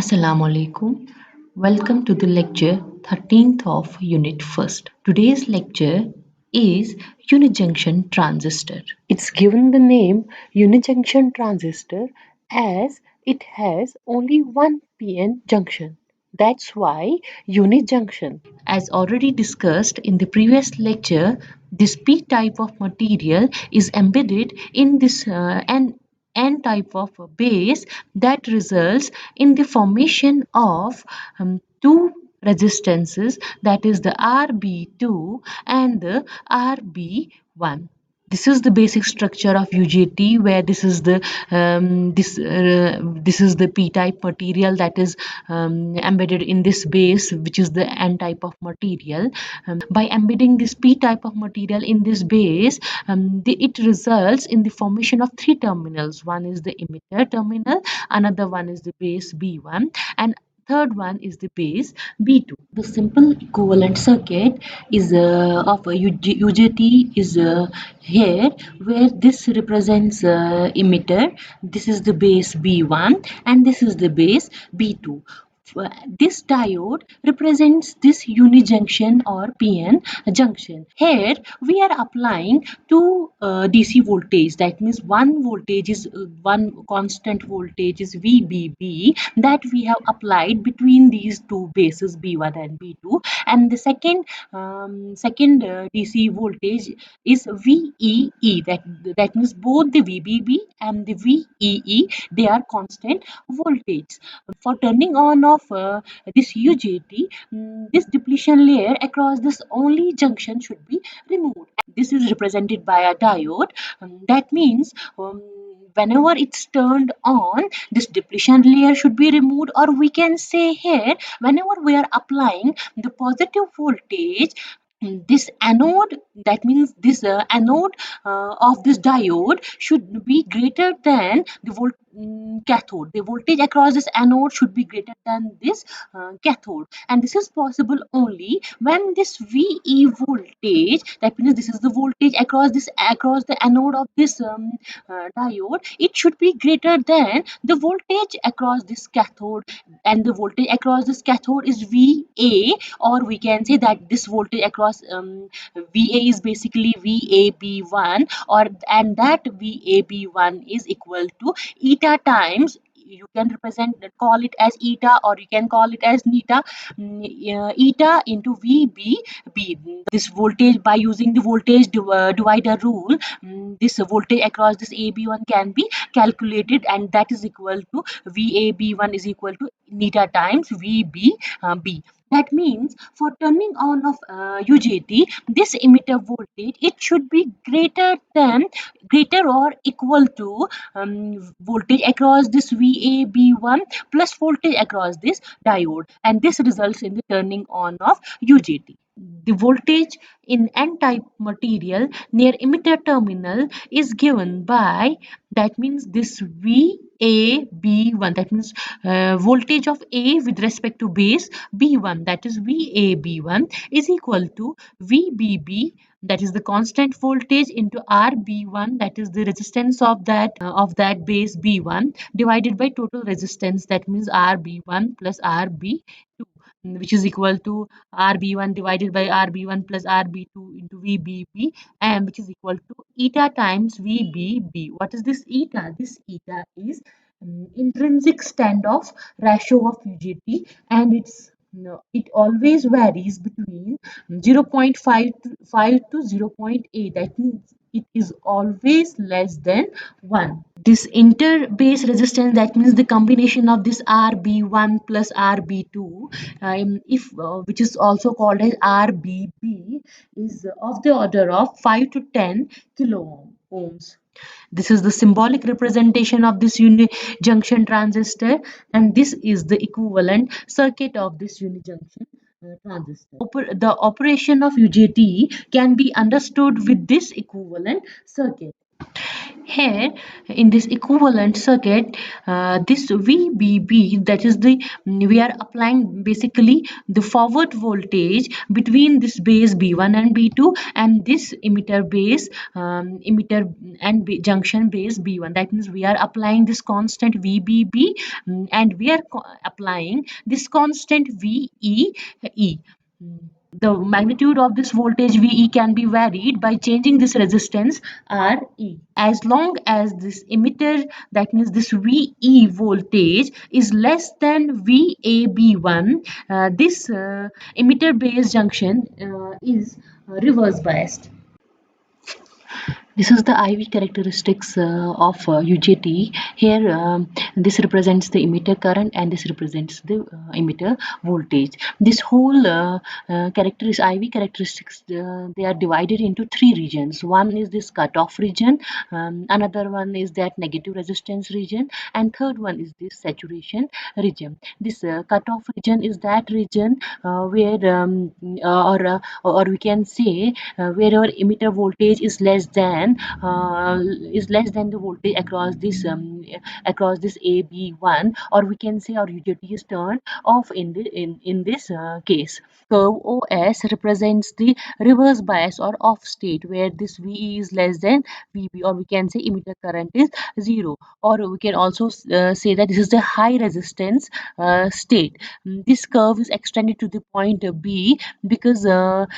Assalamu alaikum. Welcome to the lecture 13th of Unit 1st. Today's lecture is unijunction transistor. It's given the name unijunction transistor as it has only one PN junction. That's why unijunction. As already discussed in the previous lecture, this P type of material is embedded in this N type of base that results in the formation of two resistances, that is the RB2 and the RB1. This is the basic structure of UJT, where this is the p-type material that is embedded in this base, which is the n-type of material. By embedding this p-type of material in this base, it results in the formation of three terminals. One is the emitter terminal, another one is the base B1, and third one is the base B2. The simple equivalent circuit is of a UJT is here, where this represents emitter, this is the base B1, and this is the base B2. This diode represents this unijunction or PN junction. Here we are applying two DC voltage. That means one voltage is one constant voltage is VBB that we have applied between these two bases B1 and B2, and the second DC voltage is VEE. That means both the VBB and the VEE, they are constant voltage. For turning on of this UJT, this depletion layer across this only junction should be removed. This is represented by a diode. That means whenever it's turned on, this depletion layer should be removed, or we can say here, whenever we are applying the positive voltage, this anode, that means this anode of this diode should be greater than the cathode. The voltage across this anode should be greater than this cathode, and this is possible only when this VE voltage, that means this is the voltage across the anode of this diode, it should be greater than the voltage across this cathode, and the voltage across this cathode is VA, or we can say that this voltage across VA is basically VAB1, and that VAB1 is equal to eta times, you can call it as eta, or you can call it as neta, eta into VBB. This voltage, by using the voltage divider rule, this voltage across this AB1 can be calculated, and that is equal to VAB1 is equal to neta times VBB. That means for turning on of UJT, this emitter voltage, it should be greater or equal to voltage across this VAB1 plus voltage across this diode, and this results in the turning on of UJT. The voltage in N-type material near emitter terminal is given by, that means this VAB1, that means voltage of A with respect to base B1, that is VAB1, is equal to VBB, that is the constant voltage, into RB1, that is the resistance of that base B1, divided by total resistance, that means RB1 plus RB2, which is equal to RB1 divided by RB1 plus RB2 into VBB, and which is equal to eta times VBB. What is this eta? This eta is intrinsic standoff ratio of UJT, and it always varies between 0.5 to 0.8. That means it is always less than 1. This inter-base resistance, that means the combination of this RB1 plus RB2, which is also called as RBB, is of the order of 5 to 10 kilo ohms. This is the symbolic representation of this unijunction transistor, and this is the equivalent circuit of this unijunction transistor. The operation of UJT can be understood with this equivalent circuit. Here, in this equivalent circuit, this VBB, that is the, we are applying basically the forward voltage between this base B1 and B2 and this emitter base, emitter and junction base B1. That means we are applying this constant VBB, and we are applying this constant VEE. The magnitude of this voltage VE can be varied by changing this resistance RE. As long as this emitter, that means this VE voltage, is less than VAB1, this emitter base junction is reverse biased. This is the IV characteristics of UJT. Here, this represents the emitter current and this represents the emitter voltage. This whole IV characteristics, they are divided into three regions. One is this cutoff region, another one is that negative resistance region, and third one is this saturation region. This cutoff region is that region where, or we can say, where our emitter voltage is less than the voltage across this AB1, or we can say our UJT is turned off in this case. Curve OS represents the reverse bias or off state, where this VE is less than VB, or we can say emitter current is 0, or we can also say that this is the high resistance state. This curve is extended to the point B because of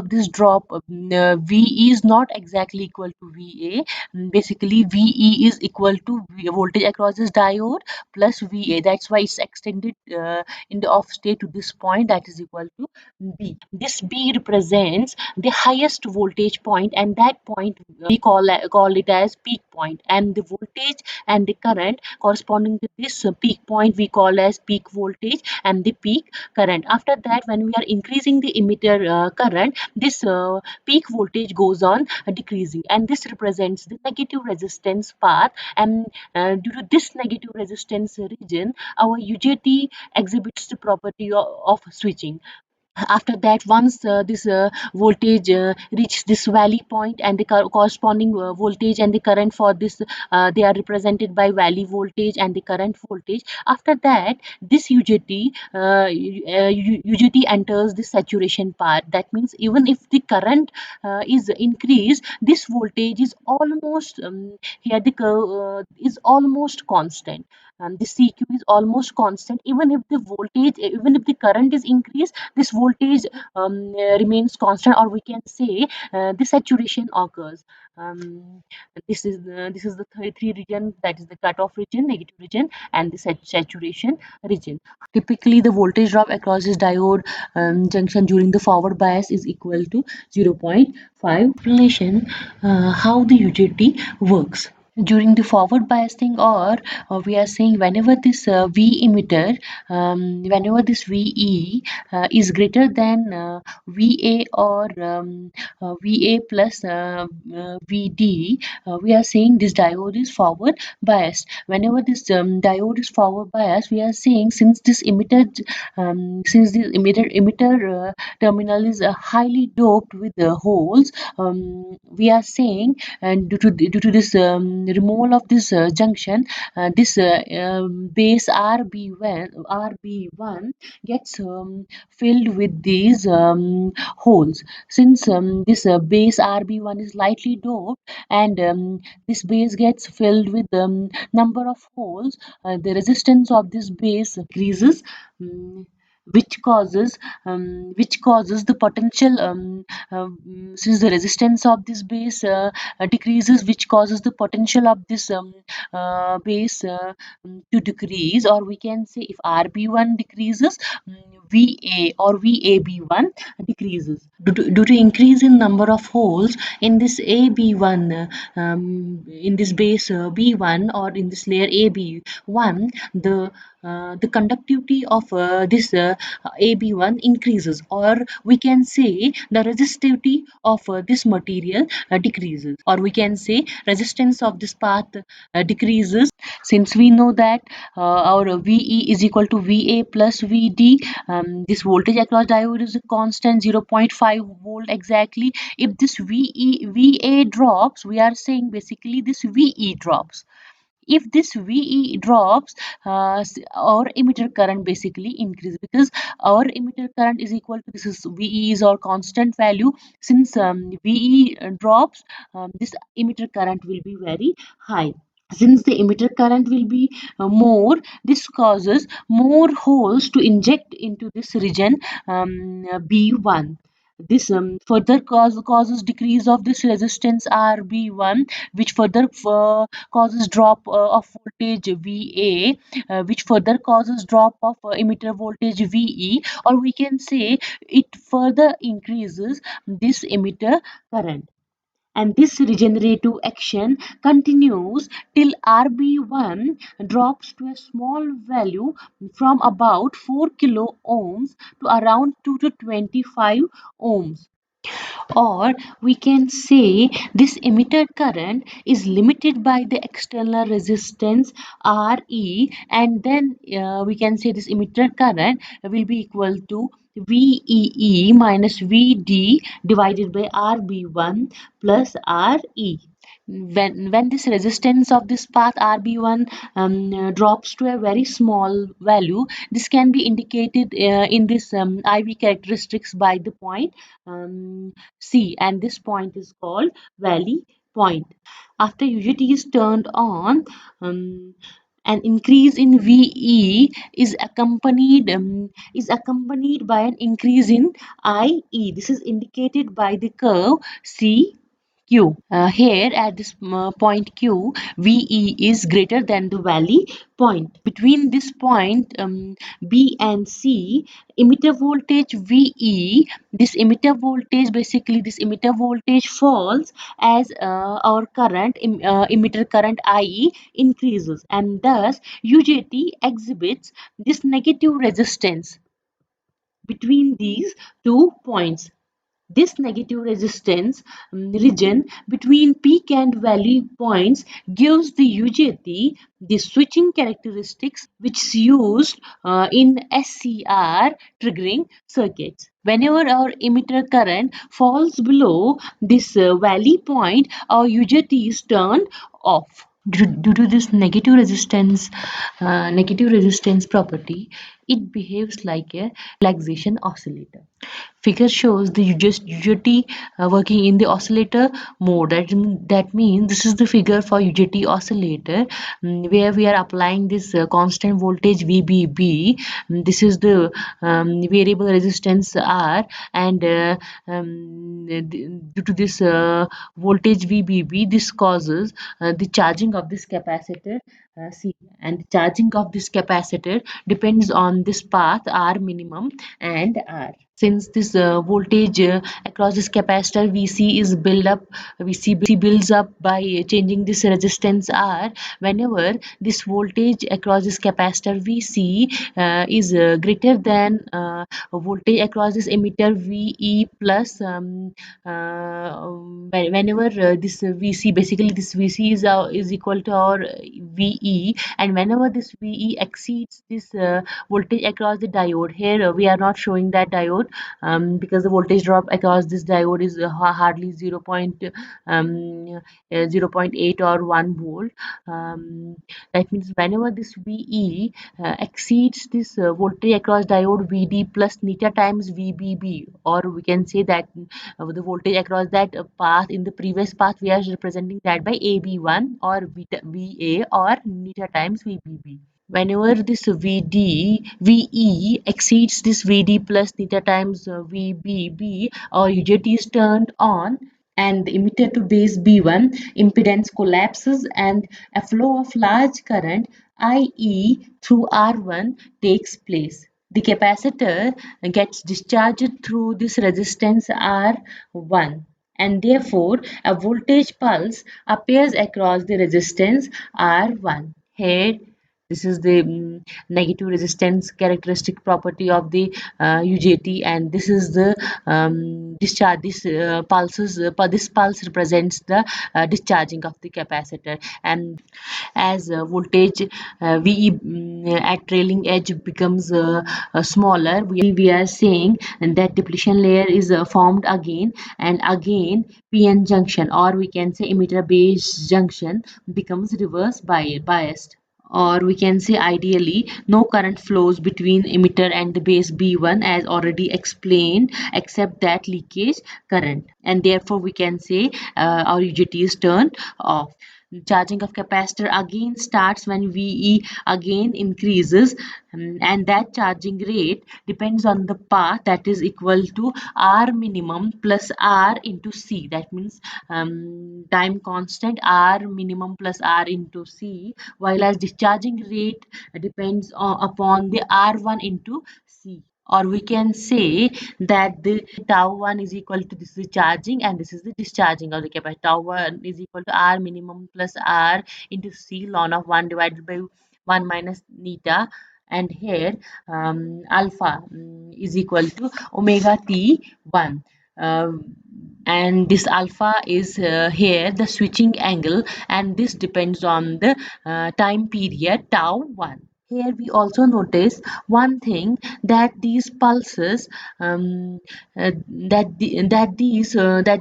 this drop. VE is not exactly equal to VA. Basically, VE is equal to voltage across this diode plus VA. That's why it's extended in the off state to this point, that is equal to B. This B represents the highest voltage point, and that point we call it as peak point, and the voltage and the current corresponding to this peak point we call as peak voltage and the peak current. After that, when we are increasing the emitter current, this peak voltage goes on decreasing, and this represents the negative resistance path, and due to this negative resistance region, our UJT exhibits the property of switching. After that, once this voltage reaches this valley point, and the corresponding voltage and the current for this, they are represented by valley voltage and the current voltage. After that, this UJT enters the saturation part. That means even if the current is increased, this voltage is almost, here the curve is almost constant. The CQ is almost constant. Even if the current is increased, this voltage remains constant, or we can say the saturation occurs. This is the three region, that is the cutoff region, negative region, and the saturation region. Typically, the voltage drop across this diode junction during the forward bias is equal to 0.5. Explanation how the UJT works. During the forward biasing, or we are saying whenever this V emitter, whenever this VE is greater than VA or VA plus VD, we are saying this diode is forward biased. Whenever this diode is forward biased, we are saying since this emitter terminal is highly doped with holes, we are saying, and due to this removal of this junction, this base RB1 gets filled with these holes. Since this base RB1 is lightly doped, and this base gets filled with number of holes, the resistance of this base increases, which causes the potential, since the resistance of this base decreases, which causes the potential of this base to decrease, or we can say if RB1 decreases, VA or VAB1 decreases. Due to increase in number of holes in this AB1, in this base B1, or in this layer AB1, the the conductivity of this AB1 increases, or we can say the resistivity of this material decreases, or we can say resistance of this path decreases. Since we know that our VE is equal to VA plus VD, this voltage across diode is a constant 0.5 volt exactly. If this VA drops, we are saying basically this VE drops. If this VE drops, our emitter current basically increases, because our emitter current is equal to, this is VE is our constant value. Since VE drops, this emitter current will be very high. Since the emitter current will be more, this causes more holes to inject into this region B1. This further causes decrease of this resistance RB1, which further causes drop of voltage VA, which further causes drop of emitter voltage VE, or we can say it further increases this emitter current. And this regenerative action continues till RB1 drops to a small value from about 4 kilo ohms to around 2 to 25 ohms. Or we can say this emitter current is limited by the external resistance Re, and then we can say this emitter current will be equal to VEE minus VD divided by RB1 plus RE. When this resistance of this path RB1 drops to a very small value, this can be indicated in this IV characteristics by the point C, and this point is called valley point. After UJT is turned on, an increase in VE is accompanied by an increase in IE. This is indicated by the curve C Q. Here at this point Q, VE is greater than the valley point. Between this point B and C, emitter voltage VE, this emitter voltage, basically this emitter voltage falls as our current, emitter current IE increases, and thus UJT exhibits this negative resistance between these 2 points. This negative resistance region between peak and valley points gives the UJT the switching characteristics which is used in SCR triggering circuits. Whenever our emitter current falls below this valley point, our UJT is turned off. Due to this negative resistance property, it behaves like a relaxation oscillator. Figure shows the UJT working in the oscillator mode. That means this is the figure for UJT oscillator, where we are applying this constant voltage VBB. This is the variable resistance R, and due to this voltage VBB, this causes the charging of this capacitor C, and charging of this capacitor depends on this path R minimum and R. Since this voltage across this capacitor VC is VC builds up by changing this resistance R. Whenever this voltage across this capacitor VC is greater than voltage across this emitter VE plus, whenever this VC, basically this VC is equal to our VE, and whenever this VE exceeds this voltage across the diode, here we are not showing that diode because the voltage drop across this diode is hardly 0.8 or 1 volt. That means whenever this VE exceeds this voltage across diode VD plus neta times VBB, or we can say that the voltage across that path, in the previous path we are representing that by AB1 or VA or neta times VBB. Whenever this VE exceeds this VD plus theta times VBB, our UJT is turned on, and the emitter to base B1 impedance collapses, and a flow of large current IE through R1 takes place. The capacitor gets discharged through this resistance R1, and therefore a voltage pulse appears across the resistance R1. Here This is the negative resistance characteristic property of the UJT, and this is the discharge. This pulse represents the discharging of the capacitor, and as voltage VE at trailing edge becomes smaller, we are saying that depletion layer is formed again, and again PN junction, or we can say emitter base junction, becomes reverse biased. Or we can say ideally no current flows between emitter and the base B1 as already explained, except that leakage current, and therefore we can say our UJT is turned off. Charging of capacitor again starts when VE again increases, and that charging rate depends on the path, that is equal to R minimum plus R into C. That means time constant R minimum plus R into C, while as discharging rate depends upon the R1 into C. Or we can say that the tau 1 is equal to, this is charging and this is the discharging of the capacitor. Tau 1 is equal to R minimum plus R into C ln of 1 divided by 1 minus neta, and here alpha is equal to omega T1. And this alpha is here the switching angle, and this depends on the time period tau 1. Here we also notice one thing, that these pulses that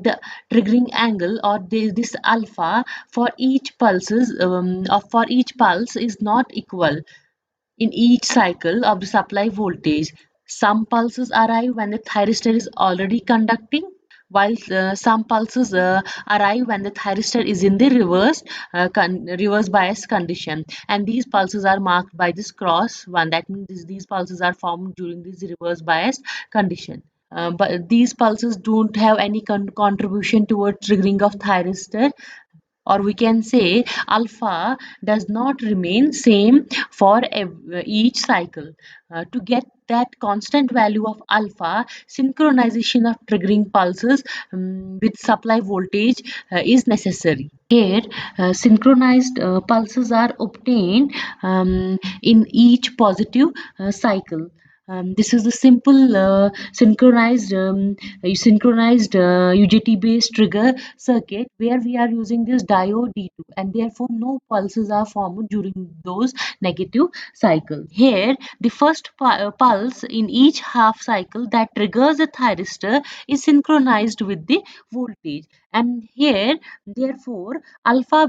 the triggering angle, or this alpha for each pulse is not equal in each cycle of the supply voltage. Some pulses arrive when the thyristor is already conducting, while some pulses arrive when the thyristor is in the reverse bias condition, and these pulses are marked by this cross one. That means these pulses are formed during this reverse bias condition. But these pulses don't have any contribution towards triggering of thyristor, or we can say alpha does not remain same for each cycle. To get that constant value of alpha, synchronization of triggering pulses with supply voltage is necessary. Here synchronized pulses are obtained in each positive cycle. This is the simple synchronized UJT based trigger circuit, where we are using this diode D2, and therefore no pulses are formed during those negative cycles. Here the first pulse in each half cycle that triggers a thyristor is synchronized with the voltage, and here therefore alpha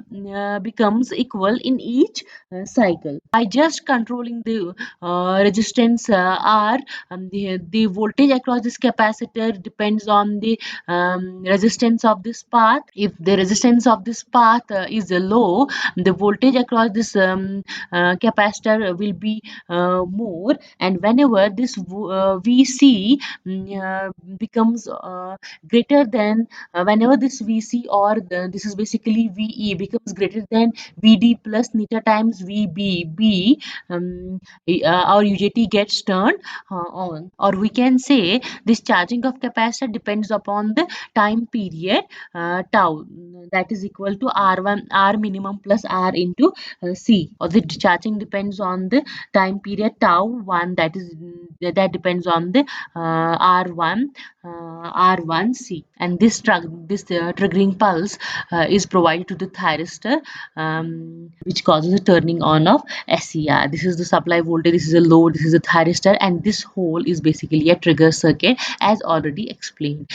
becomes equal in each cycle. By just controlling the resistance R, the voltage across this capacitor depends on the resistance of this path. If the resistance of this path is low, the voltage across this capacitor will be more, and whenever this VC becomes greater than whenever this VC, or this is basically VE, becomes greater than VD plus neta times VB, our UJT gets turned on. Or we can say this charging of capacitor depends upon the time period tau, that is equal to R minimum plus R into C, or the charging depends on the time period tau 1, that depends on the R1C, and this triggering pulse is provided to the thyristor, which causes the turning on of SCR. This is the supply voltage, this is a load, this is a thyristor, and this whole is basically a trigger circuit as already explained.